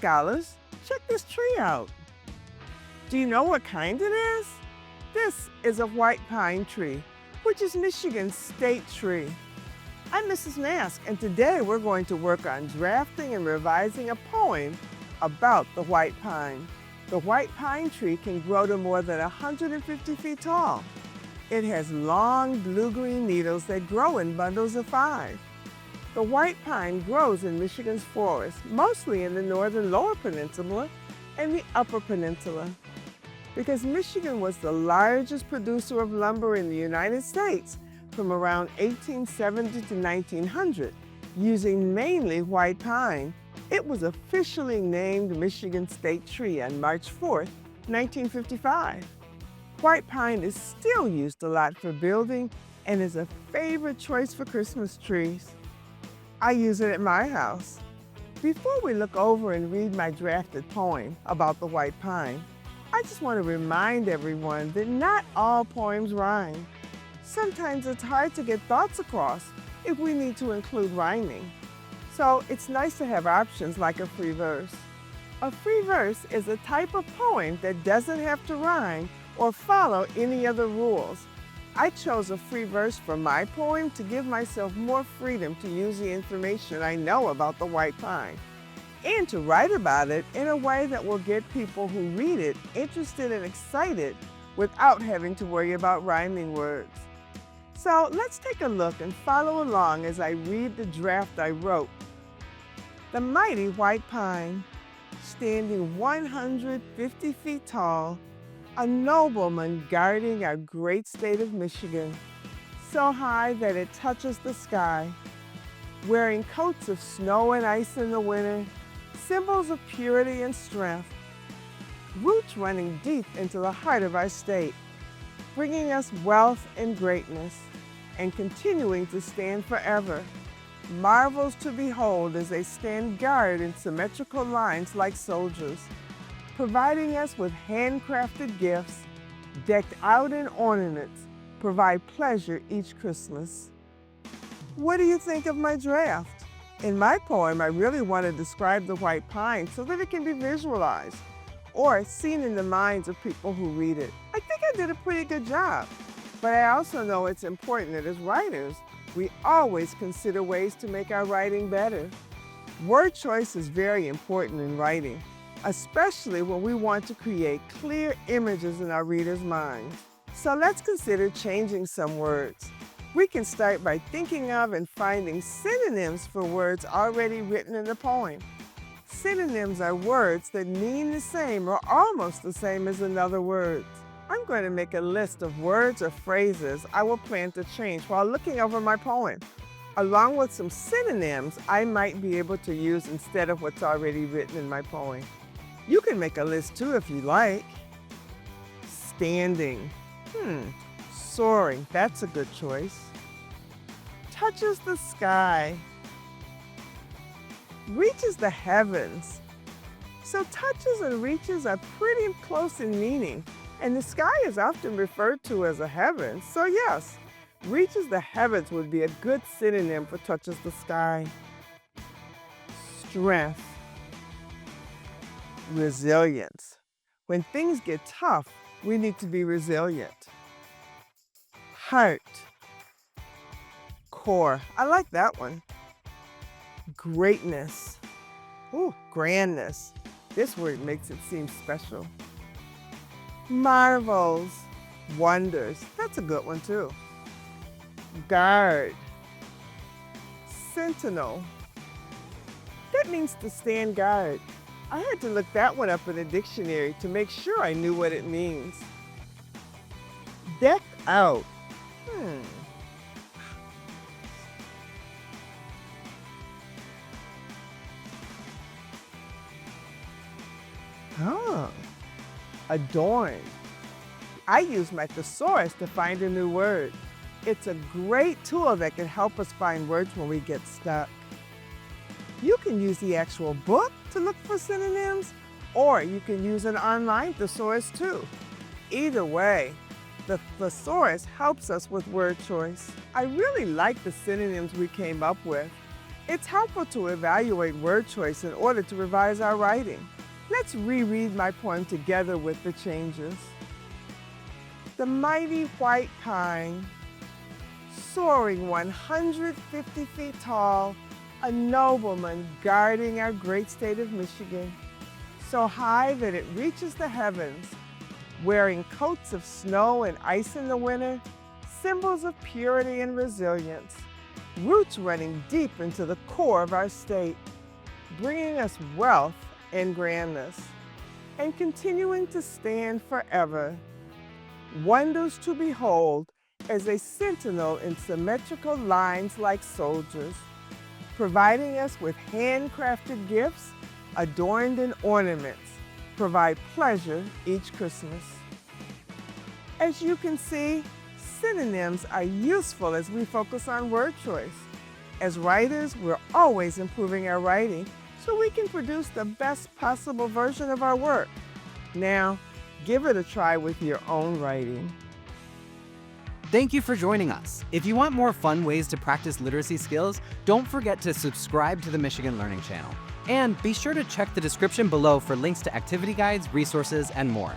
scholars, check this tree out. Do you know what kind it is? This is a white pine tree, which is Michigan's state tree. I'm Mrs. Mask, and today we're going to work on drafting and revising a poem about the white pine. The white pine tree can grow to more than 150 feet tall. It has long blue-green needles that grow in bundles of 5. The white pine grows in Michigan's forests, mostly in the northern lower peninsula and the upper peninsula. Because Michigan was the largest producer of lumber in the United States from around 1870 to 1900, using mainly white pine, it was officially named Michigan State Tree on March 4, 1955. White pine is still used a lot for building and is a favorite choice for Christmas trees. I use it at my house. Before we look over and read my drafted poem about the white pine, I just want to remind everyone that not all poems rhyme. Sometimes it's hard to get thoughts across if we need to include rhyming. So it's nice to have options like a free verse. A free verse is a type of poem that doesn't have to rhyme or follow any other rules. I chose a free verse for my poem to give myself more freedom to use the information I know about the white pine, and to write about it in a way that will get people who read it interested and excited without having to worry about rhyming words. So let's take a look and follow along as I read the draft I wrote. The mighty white pine, standing 150 feet tall, a nobleman guarding our great state of Michigan, so high that it touches the sky, wearing coats of snow and ice in the winter, symbols of purity and strength, roots running deep into the heart of our state, bringing us wealth and greatness, and continuing to stand forever. Marvels to behold as they stand guard in symmetrical lines like soldiers, providing us with handcrafted gifts, decked out in ornaments, provide pleasure each Christmas. What do you think of my draft? In my poem, I really want to describe the white pine so that it can be visualized or seen in the minds of people who read it. I think I did a pretty good job, but I also know it's important that as writers, we always consider ways to make our writing better. Word choice is very important in writing, especially when we want to create clear images in our readers' minds. So let's consider changing some words. We can start by thinking of and finding synonyms for words already written in the poem. Synonyms are words that mean the same or almost the same as another word. I'm going to make a list of words or phrases I will plan to change while looking over my poem, along with some synonyms I might be able to use instead of what's already written in my poem. You can make a list too if you like. Standing. Soaring, that's a good choice. Touches the sky. Reaches the heavens. So touches and reaches are pretty close in meaning, and the sky is often referred to as a heaven. So yes, reaches the heavens would be a good synonym for touches the sky. Strength. Resilience. When things get tough, we need to be resilient. Heart. Core. I like that one. Greatness. Ooh, grandness. This word makes it seem special. Marvels. Wonders. That's a good one too. Guard. Sentinel. That means to stand guard. I had to look that one up in a dictionary to make sure I knew what it means. Deck out. Oh, adorn. I use my thesaurus to find a new word. It's a great tool that can help us find words when we get stuck. You can use the actual book to look for synonyms, or you can use an online thesaurus too. Either way, the thesaurus helps us with word choice. I really like the synonyms we came up with. It's helpful to evaluate word choice in order to revise our writing. Let's reread my poem together with the changes. The mighty white pine, soaring 150 feet tall, a nobleman guarding our great state of Michigan, so high that it reaches the heavens, wearing coats of snow and ice in the winter, symbols of purity and resilience, roots running deep into the core of our state, bringing us wealth and grandness, and continuing to stand forever. Wonders to behold as a sentinel in symmetrical lines like soldiers, providing us with handcrafted gifts adorned in ornaments, provide pleasure each Christmas. As you can see, synonyms are useful as we focus on word choice. As writers, we're always improving our writing so we can produce the best possible version of our work. Now, give it a try with your own writing. Thank you for joining us. If you want more fun ways to practice literacy skills, don't forget to subscribe to the Michigan Learning Channel. And be sure to check the description below for links to activity guides, resources, and more.